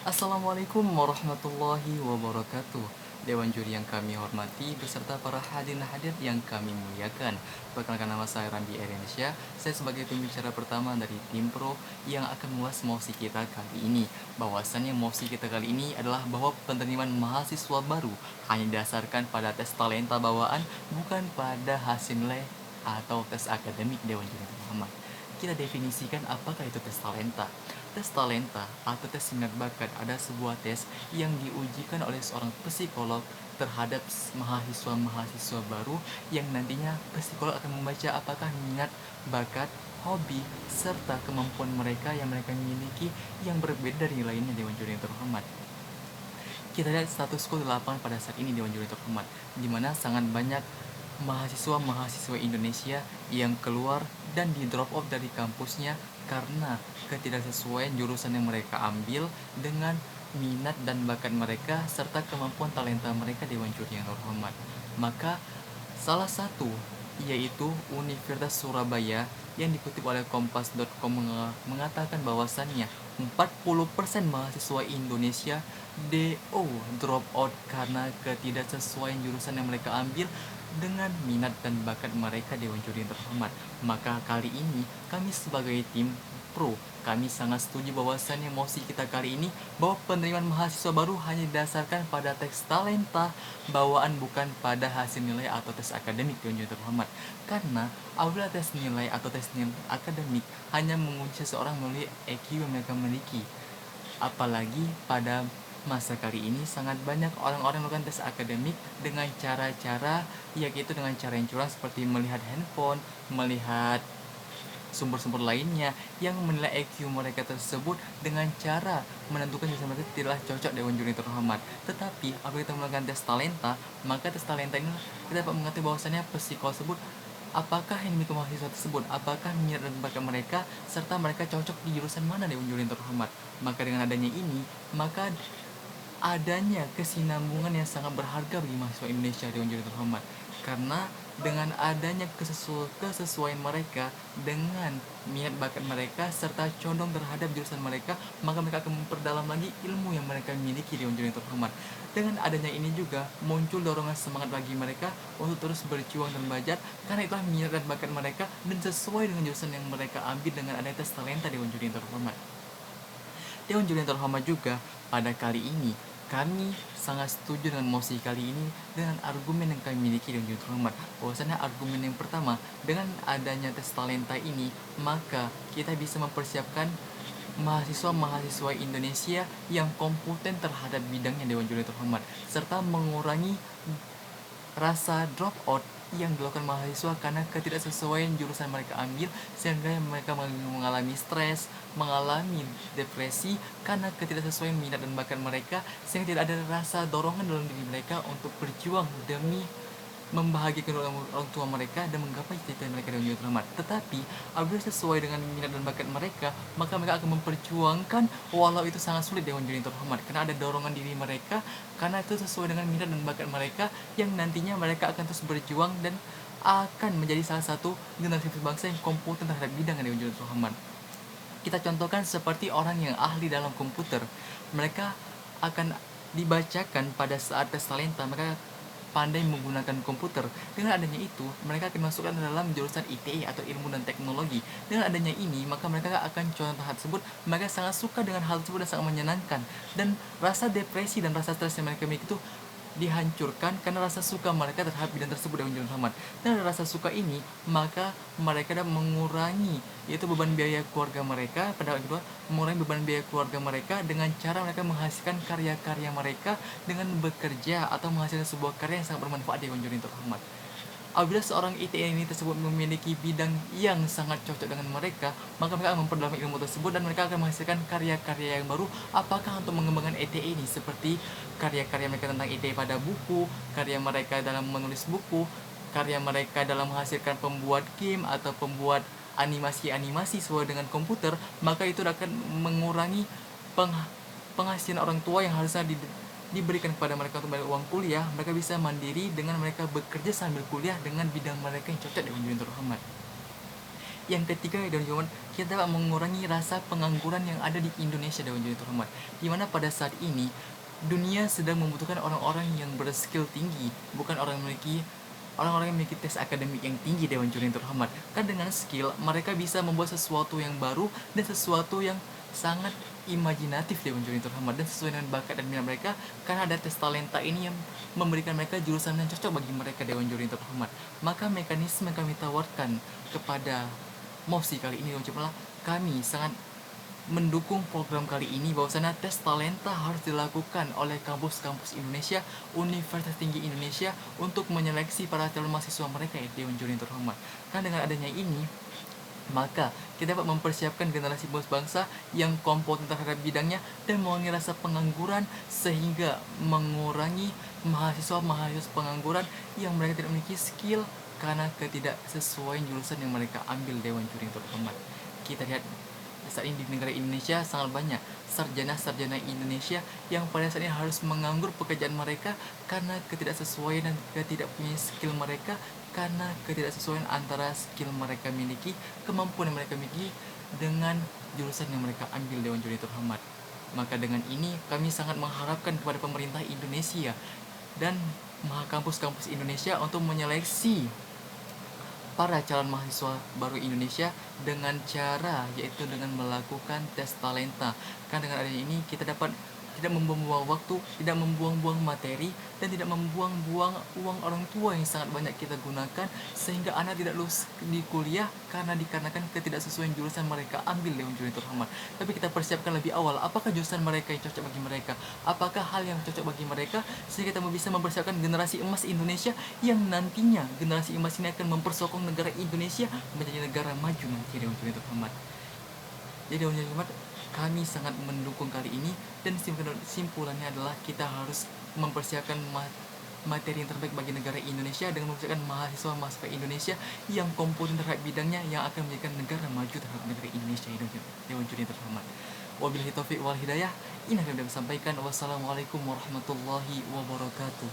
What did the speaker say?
Assalamualaikum warahmatullahi wabarakatuh. Dewan juri yang kami hormati beserta para hadirin hadir yang kami muliakan. Perkenalkan, nama saya Randi Eriansyah. Saya sebagai pembicara pertama dari tim Pro yang akan mengulas mosi kita kali ini. Bahwasannya mosi kita kali ini adalah bahwa penerimaan mahasiswa baru hanya didasarkan pada tes talenta bawaan, bukan pada hasil nilai atau tes akademik Dewan Juri Muhammad. Kita definisikan apakah itu tes talenta. Tes talenta atau tes minat bakat adalah sebuah tes yang diujikan oleh seorang psikolog terhadap mahasiswa-mahasiswa baru, yang nantinya psikolog akan membaca apakah minat, bakat, hobi, serta kemampuan mereka yang mereka miliki yang berbeda dari lainnya Dewan Juri yang terhormat. Kita lihat status quo di lapangan pada saat ini Dewan Juri terhormat, di mana sangat banyak mahasiswa-mahasiswa Indonesia yang keluar dan di drop off dari kampusnya karena ketidaksesuaian jurusan yang mereka ambil dengan minat dan bakat mereka serta kemampuan talenta mereka Dewan Juri yang terhormat. Maka salah satu yaitu Universitas Surabaya yang dikutip oleh kompas.com mengatakan bahwasannya 40% mahasiswa Indonesia DO, drop out, karena ketidaksesuaian jurusan yang mereka ambil dengan minat dan bakat mereka Dewan Juri yang terhormat. Maka kali ini kami sebagai tim Pro, kami sangat setuju bahwasannya mosi kita kali ini bahwa penerimaan mahasiswa baru hanya didasarkan pada tes talenta bawaan, bukan pada hasil nilai atau tes akademik Dewan Juri terhormat. Karena apabila tes nilai atau tes nilai akademik hanya menguji seseorang melalui EQ yang mereka miliki, apalagi pada masa kali ini sangat banyak orang-orang melakukan tes akademik dengan cara-cara, yaitu dengan cara yang curang seperti melihat handphone, melihat sumber-sumber lainnya yang menilai EQ mereka tersebut dengan cara menentukan jurusan mereka tidaklah cocok Dewan Juri terhormat. Tetapi apabila kita melakukan tes talenta, maka tes talenta ini kita dapat mengetahui bahwasannya psikolog tersebut apakah yang dimiliki mahasiswa tersebut, apakah minat dan bakat mereka, serta mereka cocok di jurusan mana Dewan Juri terhormat. Maka dengan adanya ini, maka adanya kesinambungan yang sangat berharga bagi mahasiswa Indonesia Dewan Juri terhormat, karena dengan adanya kesesuaian mereka dengan minat bakat mereka serta condong terhadap jurusan mereka, maka mereka akan memperdalam lagi ilmu yang mereka miliki Dewan Juri terhormat. Dengan adanya ini juga muncul dorongan semangat bagi mereka untuk terus berjuang dan belajar, karena itulah minat dan bakat mereka dan sesuai dengan jurusan yang mereka ambil dengan adanya tes talenta Dewan Juri terhormat. Dewan Juri yang terhormat juga, pada kali ini kami sangat setuju dengan mosi kali ini dengan argumen yang kami miliki Dewan Juri terhormat. Bahwasannya argumen yang pertama, dengan adanya tes talenta ini, maka kita bisa mempersiapkan mahasiswa-mahasiswa Indonesia yang kompeten terhadap bidangnya Dewan Juri terhormat, serta mengurangi rasa drop out yang dilakukan mahasiswa karena ketidaksesuaian jurusan mereka ambil, sehingga mereka mengalami stres, mengalami depresi karena ketidaksesuaian minat dan bakat mereka, sehingga tidak ada rasa dorongan dalam diri mereka untuk berjuang demi membahagiakan orang tua mereka dan menggapai cita-cita mereka dengan terhormat. Tetapi apabila sesuai dengan minat dan bakat mereka, maka mereka akan memperjuangkan walau itu sangat sulit Dewan Juri terhormat, karena ada dorongan diri mereka, karena itu sesuai dengan minat dan bakat mereka yang nantinya mereka akan terus berjuang dan akan menjadi salah satu generasi bangsa yang kompeten terhadap bidang Dewan Juri terhormat. Kita contohkan seperti orang yang ahli dalam komputer, mereka akan dibacakan pada saat tes talenta, mereka pandai menggunakan komputer. Dengan adanya itu, mereka akan masukkan dalam jurusan ITE atau ilmu dan teknologi. Dengan adanya ini, maka mereka akan contoh hal tersebut, mereka sangat suka dengan hal tersebut dan sangat menyenangkan. Dan rasa depresi dan rasa stres yang mereka miliki itu dihancurkan karena rasa suka mereka terhadap bidang tersebut dengan Muhammad. Dan dari rasa suka ini, maka mereka dapat mengurangi yaitu beban biaya keluarga mereka. Pada kedua, mengurangi beban biaya keluarga mereka dengan cara mereka menghasilkan karya-karya mereka dengan bekerja atau menghasilkan sebuah karya yang sangat bermanfaat di Konjuri terhormat. Apabila seorang ITN ini tersebut memiliki bidang yang sangat cocok dengan mereka, maka mereka akan memperdalam ilmu tersebut dan mereka akan menghasilkan karya-karya yang baru. Apakah untuk mengembangkan ETE ini, seperti karya-karya mereka tentang ETE pada buku, karya mereka dalam menulis buku, karya mereka dalam menghasilkan pembuat game atau pembuat animasi-animasi sesuai dengan komputer, maka itu akan mengurangi penghasilan orang tua yang harusnya diberikan kepada mereka untuk bayar uang kuliah. Mereka bisa mandiri dengan mereka bekerja sambil kuliah dengan bidang mereka yang cocok dengan dunia terhormat. Yang ketiga, Dewan Juri, kita dapat mengurangi rasa pengangguran yang ada di Indonesia, Dewan Juri terhormat. Dimana pada saat ini dunia sedang membutuhkan orang-orang yang berskill tinggi, bukan orang-orang yang memiliki tes akademik yang tinggi, Dewan Juri yang terhormat. Kan dengan skill mereka bisa membuat sesuatu yang baru dan sesuatu yang sangat imajinatif, Dewan Juri yang terhormat, dan sesuai dengan bakat dan minat mereka, karena ada tes talenta ini yang memberikan mereka jurusan yang cocok bagi mereka, Dewan Juri yang terhormat. Maka mekanisme yang kami tawarkan kepada MOFSI kali ini, Dewan Juri, kami sangat mendukung program kali ini, bahwasanya tes talenta harus dilakukan oleh kampus-kampus Indonesia, Universitas Tinggi Indonesia, untuk menyeleksi para calon mahasiswa mereka, ya Dewan Juri yang terhormat. Karena dengan adanya ini, maka kita dapat mempersiapkan generasi penerus bangsa yang kompeten terhadap bidangnya dan mengurangi rasa pengangguran, sehingga mengurangi mahasiswa pengangguran yang mereka tidak memiliki skill karena ketidaksesuaian jurusan yang mereka ambil, Dewan Juri yang terhormat. Kita lihat saat ini di negara Indonesia sangat banyak sarjana-sarjana Indonesia yang pada saat ini harus menganggur pekerjaan mereka karena ketidaksesuaian dan ketidakpunya skill mereka, karena ketidaksesuaian antara skill mereka miliki, kemampuan yang mereka miliki dengan jurusan yang mereka ambil, Dewan Juri terhormat. Maka dengan ini kami sangat mengharapkan kepada pemerintah Indonesia dan kampus-kampus Indonesia untuk menyeleksi para calon mahasiswa baru Indonesia dengan cara, yaitu dengan melakukan tes talenta. Karena dengan adanya ini kita dapat tidak membuang-buang waktu, tidak membuang-buang materi, dan tidak membuang-buang uang orang tua yang sangat banyak kita gunakan, sehingga anak tidak lulus di kuliah karena dikarenakan ketidaksesuaian jurusan mereka ambil, Dewan Juri terhormat. Tapi kita persiapkan lebih awal, apakah jurusan mereka yang cocok bagi mereka, apakah hal yang cocok bagi mereka, sehingga kita bisa mempersiapkan generasi emas Indonesia, yang nantinya generasi emas ini akan mempersokong negara Indonesia menjadi negara maju nanti, Dewan Juri terhormat. Jadi Dewan Juri terhormat, kami sangat mendukung kali ini, dan simpulannya adalah kita harus mempersiapkan materi yang terbaik bagi negara Indonesia dengan mempersiapkan mahasiswa Indonesia yang kompeten terhadap bidangnya, yang akan menjadikan negara maju terhadap negara Indonesia, Dewan Juri terhormat. Wabillahi taufiq wal hidayah. Ini yang kami sampaikan. Wassalamualaikum warahmatullahi wabarakatuh.